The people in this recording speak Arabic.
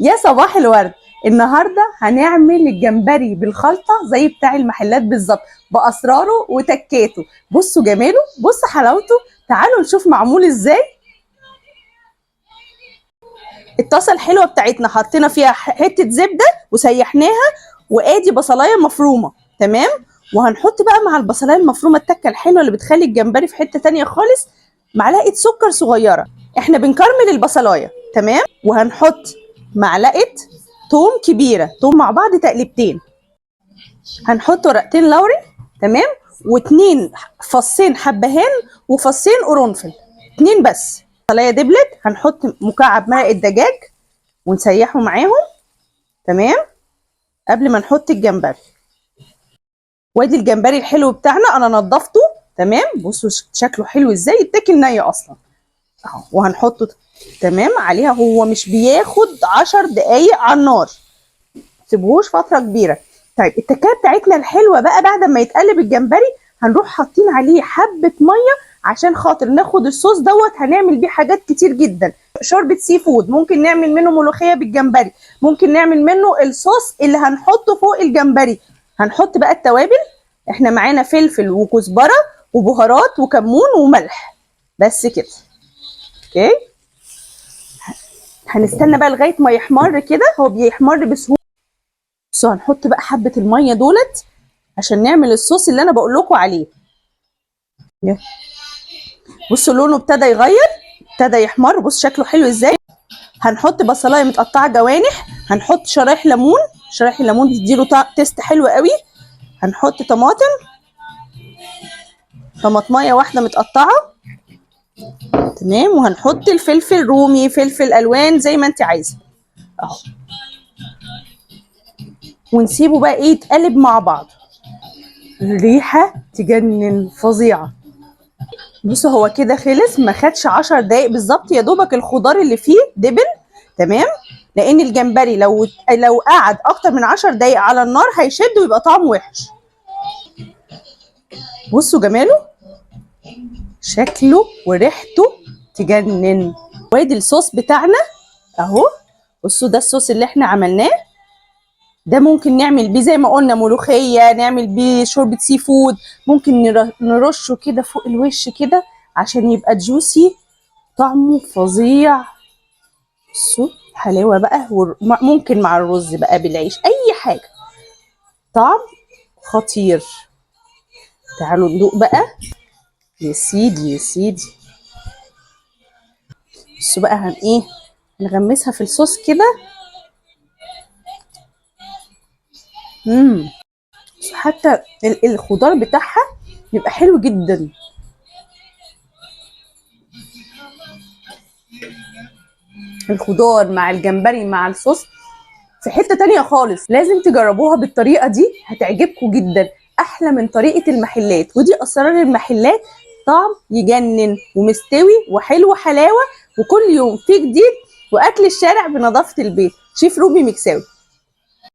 يا صباح الورد. النهارده هنعمل الجمبري بالخلطه زي بتاع المحلات بالظبط، باسراره وتكاته. بصوا جماله، بصوا حلاوته. تعالوا نشوف معمول ازاي. الطاسه الحلوه بتاعتنا حطينا فيها حته زبده وسيحناها، وادي بصلايه مفرومه. تمام. وهنحط بقى مع البصلايه المفرومه التكه الحلوه اللي بتخلي الجمبري في حته تانيه خالص، معلقه سكر صغيره. احنا بنكرمل البصلايه. تمام. وهنحط معلقه توم كبيره، توم مع بعض تقلبتين. هنحط ورقتين لوري. تمام. واتنين فصين حبهان وفصين قرنفل، اتنين بس. البصلايه دبلت، هنحط مكعب مرقه دجاج ونسيحه معاهم. تمام. قبل ما نحط الجمبري. وادي الجمبري الحلو بتاعنا انا نضفته. تمام. بصوا شكله حلو ازاي، يتاكل ني اصلا اهو. وهنحطه تمام عليها، هو مش بياخد 10 دقايق على النار، متسيبوهوش فتره كبيره. طيب التكايه بتاعتنا الحلوه بقى، بعد ما يتقلب الجمبري هنروح حاطين عليه حبه ميه عشان خاطر ناخد الصوص دوت. هنعمل بيه حاجات كتير جدا. شوربه سي فود، ممكن نعمل منه ملوخيه بالجمبري، ممكن نعمل منه الصوص اللي هنحطه فوق الجمبري. هنحط بقى التوابل. احنا معانا فلفل وكزبره وبهارات وكمون وملح، بس كده. اوكي. هنستنى بقى لغايه ما يحمر كده، هو بيحمر بسهوله. بصوا هنحط بقى حبه الميه دولت عشان نعمل الصوص اللي انا بقول لكم عليه. بصوا لونه ابتدى يغير، ابتدى يحمر. بص شكله حلو ازاي. هنحط بصلايه متقطعه جوانح، هنحط شرايح ليمون. شرايح الليمون بتديله تيست حلو قوي. هنحط طماطم، طماطمايه واحده متقطعه. تمام. وهنحط الفلفل رومي، فلفل الوان زي ما انت عايزه اهو. ونسيبه بقى ايه يتقلب مع بعض. الريحه تجنن، فظيعه. بصوا هو كده خلص، ما خدش 10 دقايق بالظبط، يا دوبك الخضار اللي فيه دبل. تمام. لان الجمبري لو قعد اكتر من 10 دقايق على النار هيشد ويبقى طعمه وحش. بصوا جماله، شكله وريحته تجنن. وادي الصوص بتاعنا اهو. بصوا ده الصوص اللي احنا عملناه. ده ممكن نعمل بيه زي ما قلنا ملوخيه، نعمل بيه شوربه سي فود، ممكن نرشه كده فوق الوش كده عشان يبقى جوسي، طعمه فظيع. بصوا حلاوه بقى، ممكن مع الرز بقى بالعيش، اي حاجه، طعم خطير. تعالوا ندوق بقى. يا سيدي يا سيدي. بصوا بقى ايه، نغمسها في الصوص كده. حتى الخضار بتاعها بيبقى حلو جدا. الخضار مع الجمبري مع الصوص في حتة تانية خالص. لازم تجربوها بالطريقة دي، هتعجبكم جدا، احلى من طريقة المحلات. ودي اسرار المحلات، طعم يجنن ومستوي وحلو حلاوة، وكل يوم في جديد. واكل الشارع بنظافة البيت. شيف روبي مكساوي.